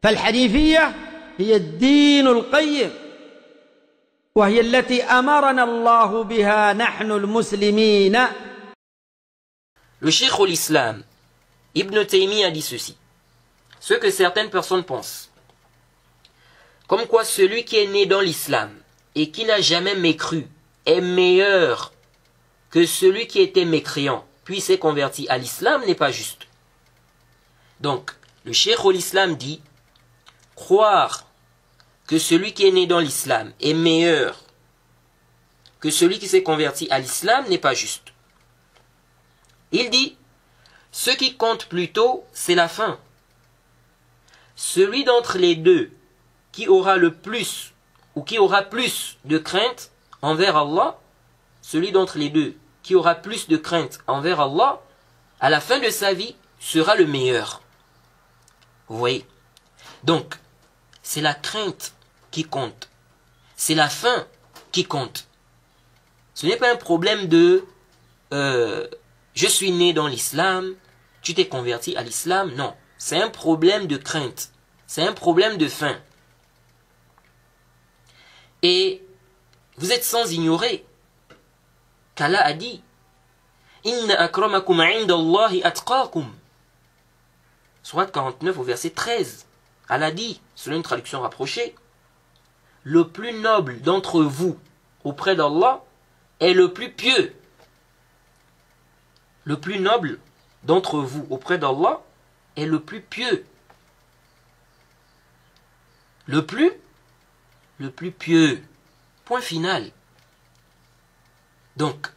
فالحنيفية هي الدين القيم وهي التي أمرنا الله بها نحن المسلمين. Le Cheikh l'Islam, Ibn Taymiyyah a dit ceci. Ce que certaines personnes pensent. Comme quoi celui qui est né dans l'islam et qui n'a jamais mécru est meilleur que celui qui était mécréant puis s'est converti à l'islam n'est pas juste. Donc, le Cheikh l'Islam dit, croire que celui qui est né dans l'islam est meilleur que celui qui s'est converti à l'islam n'est pas juste. Il dit, ce qui compte plutôt, c'est la fin. Celui d'entre les deux qui aura le plus ou qui aura plus de crainte envers Allah, celui d'entre les deux qui aura plus de crainte envers Allah, à la fin de sa vie, sera le meilleur. Vous voyez? Donc, c'est la crainte qui compte. C'est la fin qui compte. Ce n'est pas un problème de je suis né dans l'islam, tu t'es converti à l'islam. Non, c'est un problème de crainte. C'est un problème de fin. Et vous êtes sans ignorer qu'Allah a dit Inna akramakum indallahi atqakum. Sourate 49 au verset 13. Allah dit, selon une traduction rapprochée, le plus noble d'entre vous auprès d'Allah est le plus pieux. Le plus noble d'entre vous auprès d'Allah est le plus pieux. Le plus pieux. Point final. Donc,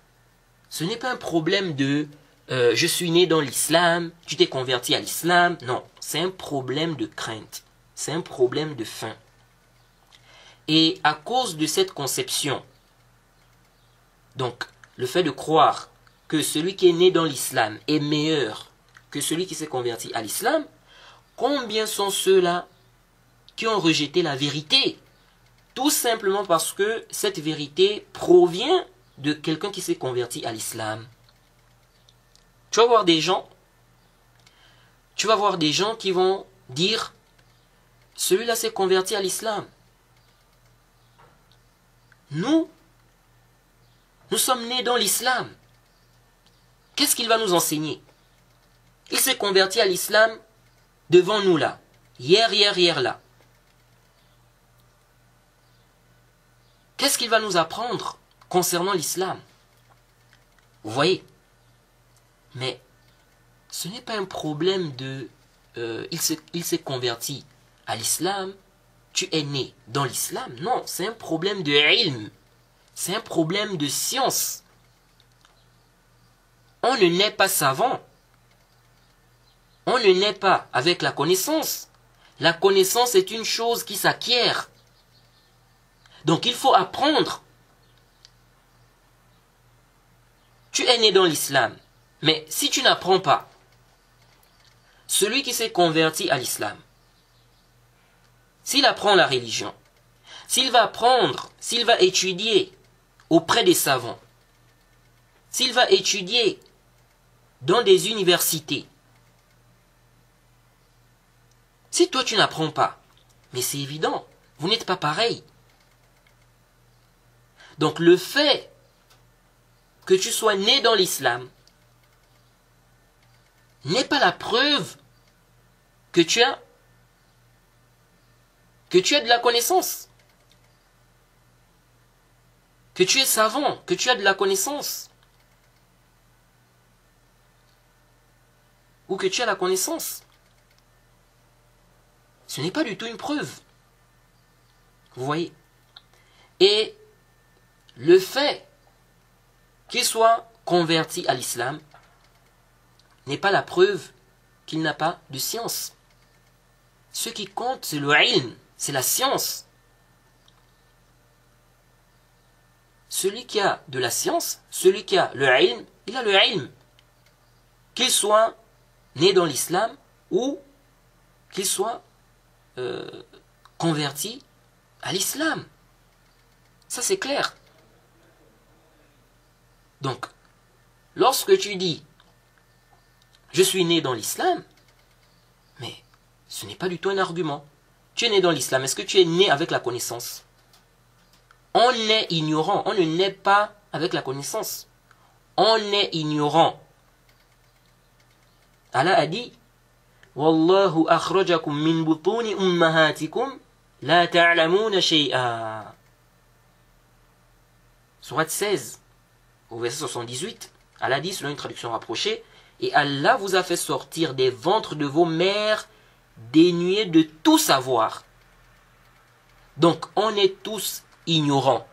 ce n'est pas un problème de je suis né dans l'islam, tu t'es converti à l'islam. Non, c'est un problème de crainte. C'est un problème de faim. Et à cause de cette conception, donc le fait de croire que celui qui est né dans l'islam est meilleur que celui qui s'est converti à l'islam, combien sont ceux-là qui ont rejeté la vérité? Tout simplement parce que cette vérité provient de quelqu'un qui s'est converti à l'islam. Tu vas voir des gens qui vont dire celui-là s'est converti à l'islam. Nous sommes nés dans l'islam. Qu'est-ce qu'il va nous enseigner? Il s'est converti à l'islam devant nous là. Hier là. Qu'est-ce qu'il va nous apprendre concernant l'islam? Vous voyez? Mais ce n'est pas un problème de il s'est converti à l'islam, tu es né dans l'islam. Non, c'est un problème de ilm. C'est un problème de science. On ne naît pas savant. On ne naît pas avec la connaissance. La connaissance est une chose qui s'acquiert. Donc il faut apprendre. Tu es né dans l'islam. Mais si tu n'apprends pas, celui qui s'est converti à l'islam, s'il apprend la religion, s'il va apprendre, s'il va étudier auprès des savants, s'il va étudier dans des universités, si toi tu n'apprends pas, mais c'est évident, vous n'êtes pas pareil. Donc le fait que tu sois né dans l'islam n'est pas la preuve que tu as de la connaissance, que tu es savant, que tu as de la connaissance, ou que tu as la connaissance. Ce n'est pas du tout une preuve. Vous voyez? Et le fait qu'il soit converti à l'islam n'est pas la preuve qu'il n'a pas de science. Ce qui compte, c'est le ilm, c'est la science. Celui qui a de la science, celui qui a le ilm, il a le ilm. Qu'il soit né dans l'islam ou qu'il soit converti à l'islam. Ça c'est clair. Donc, lorsque tu dis je suis né dans l'islam, mais ce n'est pas du tout un argument. tu es né dans l'islam, est-ce que tu es né avec la connaissance? On est ignorant, on ne naît pas avec la connaissance. On est ignorant. Allah a dit Wallahu akhrajakum min butuni ummahatikum la ta'lamuna shay'a. Sourate 16, au verset 78, Allah dit, selon une traduction rapprochée, et Allah vous a fait sortir des ventres de vos mères dénués de tout savoir. Donc, on est tous ignorants.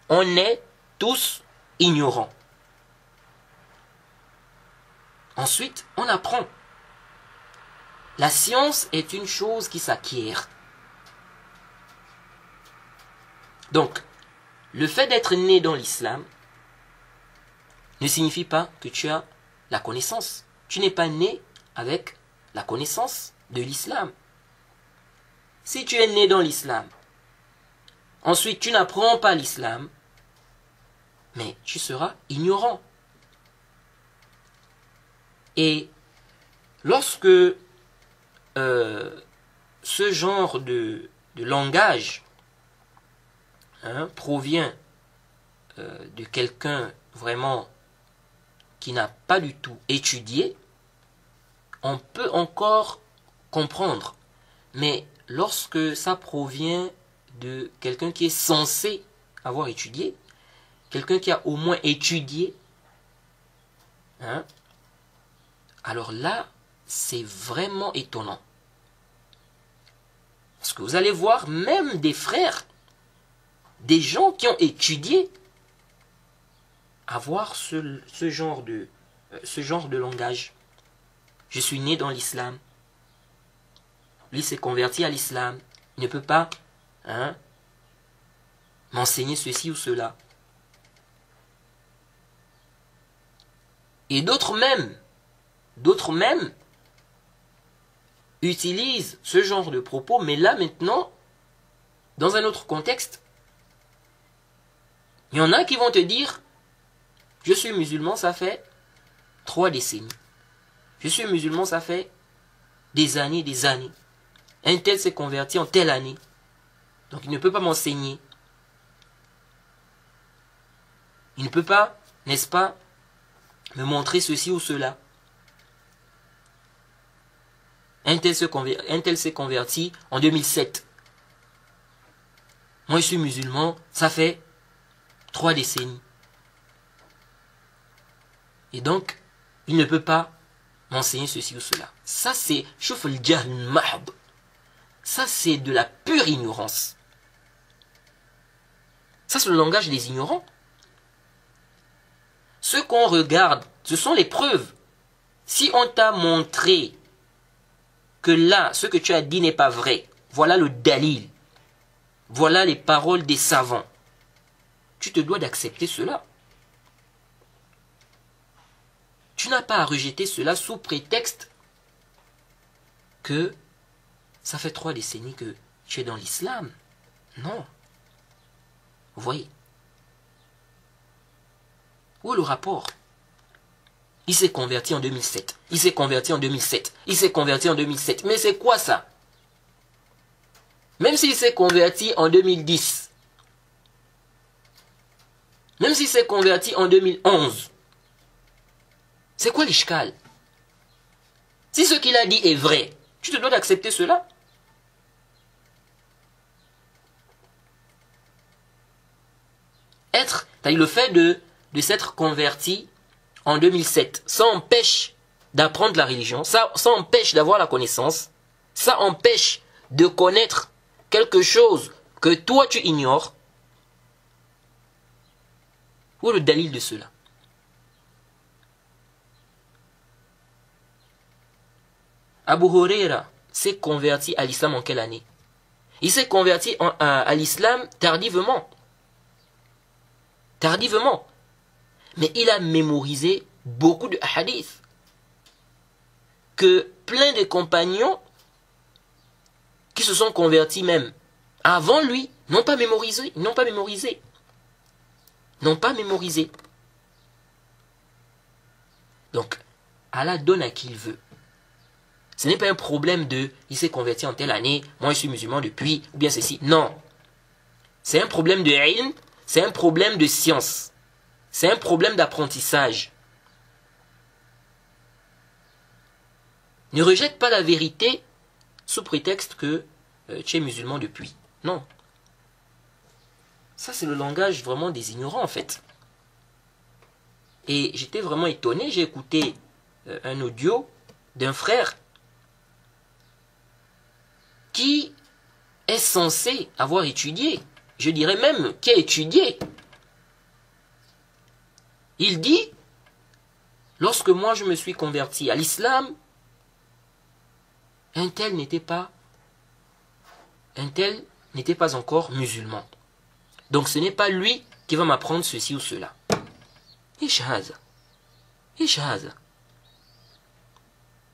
On est tous ignorants. Ensuite, on apprend. La science est une chose qui s'acquiert. Donc, le fait d'être né dans l'islam ne signifie pas que tu as la connaissance. Tu n'es pas né avec la connaissance de l'islam. Si tu es né dans l'islam, ensuite tu n'apprends pas l'islam, mais tu seras ignorant. Et lorsque ce genre de langage provient de quelqu'un vraiment qui n'a pas du tout étudié, on peut encore comprendre. Mais lorsque ça provient de quelqu'un qui est censé avoir étudié, quelqu'un qui a au moins étudié, alors là, c'est vraiment étonnant. Parce que vous allez voir même des frères, des gens qui ont étudié, avoir ce genre de langage. Je suis né dans l'islam. Lui s'est converti à l'islam. Il ne peut pas m'enseigner ceci ou cela. Et d'autres même utilisent ce genre de propos, mais là maintenant, dans un autre contexte, il y en a qui vont te dire je suis musulman, ça fait 3 décennies. Je suis musulman, ça fait des années, des années. Un tel s'est converti en telle année. Donc il ne peut pas m'enseigner. Il ne peut pas, n'est-ce pas, me montrer ceci ou cela. Un tel s'est converti en 2007. Moi je suis musulman, ça fait 3 décennies. Et donc, il ne peut pas m'enseigner ceci ou cela. Ça c'est Shuf al-Jahl mahd. Ça c'est de la pure ignorance. Ça c'est le langage des ignorants. Ce qu'on regarde, ce sont les preuves. Si on t'a montré que là, ce que tu as dit n'est pas vrai, voilà le dalil, voilà les paroles des savants, tu te dois d'accepter cela. Tu n'as pas à rejeter cela sous prétexte que ça fait 3 décennies que tu es dans l'islam. Non. Vous voyez? Où est le rapport? Il s'est converti en 2007. Il s'est converti en 2007. Il s'est converti en 2007. Mais c'est quoi ça? Même s'il s'est converti en 2010. Même s'il s'est converti en 2011. C'est quoi l'ishkal? Si ce qu'il a dit est vrai, tu te dois d'accepter cela. Le fait de s'être converti en 2007, ça empêche d'apprendre la religion, ça empêche d'avoir la connaissance, ça empêche de connaître quelque chose que toi tu ignores. Où est le dalil de cela? Abu Huraira s'est converti à l'islam en quelle année? Il s'est converti à l'islam tardivement. Tardivement. Mais il a mémorisé beaucoup de hadiths que plein de compagnons qui se sont convertis même avant lui n'ont pas mémorisé. N'ont pas mémorisé. N'ont pas mémorisé. Donc, Allah donne à qui il veut. Ce n'est pas un problème de « il s'est converti en telle année, moi je suis musulman depuis » ou bien ceci. Non. C'est un problème de ilm, c'est un problème de science. C'est un problème d'apprentissage. Ne rejette pas la vérité sous prétexte que tu es musulman depuis. Non. Ça, c'est le langage vraiment des ignorants, en fait. Et j'étais vraiment étonné. J'ai écouté un audio d'un frère qui est censé avoir étudié. Je dirais même qui a étudié. Il dit, lorsque moi je me suis converti à l'islam, un tel n'était pas encore musulman. Donc ce n'est pas lui qui va m'apprendre ceci ou cela. Ishahaza. Ishahaza.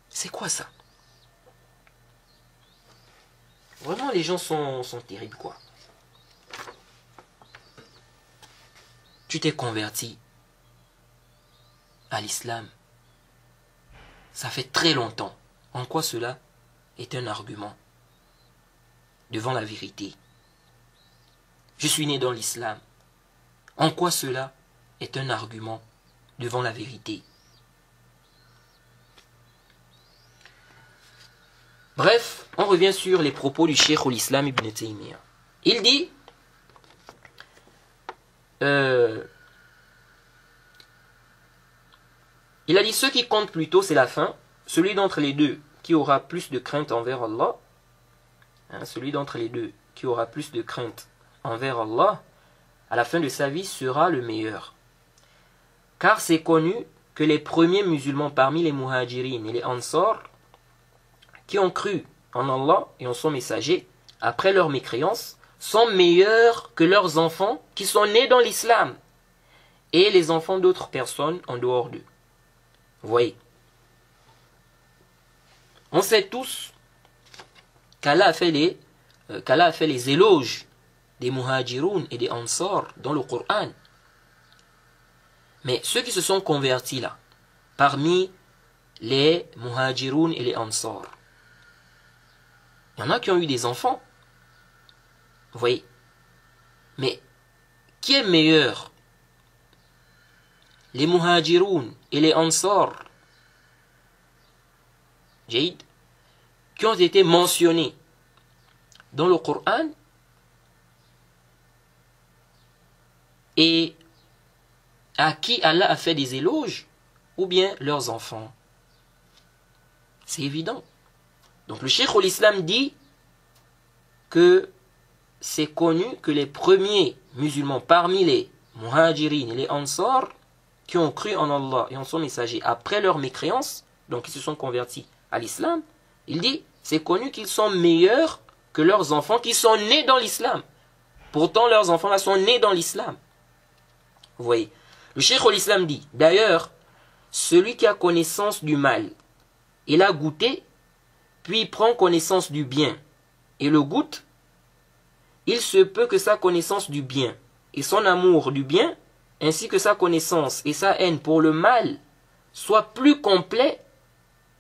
C'est quoi ça? Vraiment les gens sont terribles quoi. Tu t'es converti à l'islam. Ça fait très longtemps. En quoi cela est un argument devant la vérité? Je suis né dans l'islam. En quoi cela est un argument devant la vérité? Bref, on revient sur les propos du Cheikh al-Islam Ibn Taymiyyah. Il dit il a dit ce qui compte plutôt c'est la fin, celui d'entre les deux qui aura plus de crainte envers Allah, celui d'entre les deux qui aura plus de crainte envers Allah, à la fin de sa vie sera le meilleur. Car c'est connu que les premiers musulmans parmi les muhajirin et les ansar qui ont cru en Allah et en son messager après leur mécréance sont meilleurs que leurs enfants qui sont nés dans l'islam et les enfants d'autres personnes en dehors d'eux. Vous voyez, on sait tous qu'Allah a fait les éloges des muhajiroun et des ansar dans le Coran. Mais ceux qui se sont convertis là, parmi les muhajiroun et les ansar, il y en a qui ont eu des enfants. Vous voyez. Mais qui est meilleur? Les muhajiroun et les ansar, qui ont été mentionnés dans le Coran et à qui Allah a fait des éloges, ou bien leurs enfants? C'est évident. Donc le Cheikh al-Islam dit que c'est connu que les premiers musulmans parmi les muhajirin et les ansar qui ont cru en Allah et en son messager après leur mécréance, donc ils se sont convertis à l'islam, il dit c'est connu qu'ils sont meilleurs que leurs enfants qui sont nés dans l'islam. Pourtant leurs enfants là sont nés dans l'islam. Vous voyez, le Cheikh al-Islam dit d'ailleurs, celui qui a connaissance du mal et l'a goûté, puis prend connaissance du bien et le goûte, il se peut que sa connaissance du bien et son amour du bien, ainsi que sa connaissance et sa haine pour le mal, soient plus complets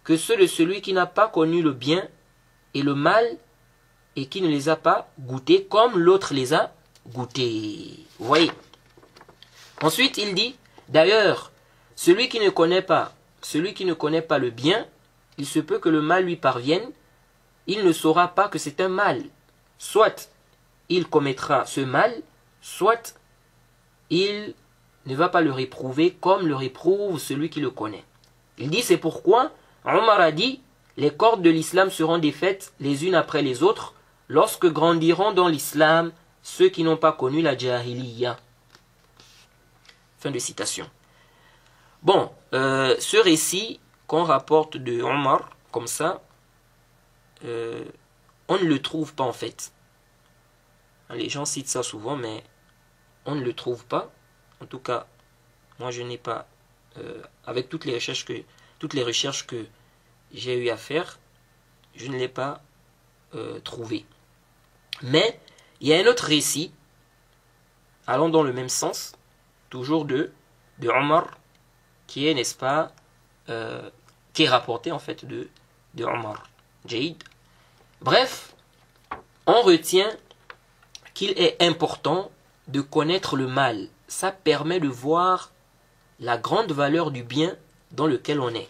que ceux de celui qui n'a pas connu le bien et le mal et qui ne les a pas goûtés comme l'autre les a goûtés. Vous voyez. Ensuite, il dit, d'ailleurs, celui qui ne connaît pas le bien, il se peut que le mal lui parvienne, il ne saura pas que c'est un mal. Soit il commettra ce mal, soit il ne va pas le réprouver comme le réprouve celui qui le connaît. Il dit, c'est pourquoi Omar a dit, les cordes de l'islam seront défaites les unes après les autres lorsque grandiront dans l'islam ceux qui n'ont pas connu la jahiliya. Fin de citation. Bon, ce récit qu'on rapporte de Omar, comme ça, on ne le trouve pas en fait. Les gens citent ça souvent, mais on ne le trouve pas. En tout cas, moi je n'ai pas, avec toutes les recherches que j'ai eu à faire, je ne l'ai pas trouvé. Mais il y a un autre récit, allant dans le même sens, toujours de Omar, qui est, n'est-ce pas, qui est rapporté en fait de Omar. Jaïd. Bref, on retient qu'il est important de connaître le mal. Ça permet de voir la grande valeur du bien dans lequel on est.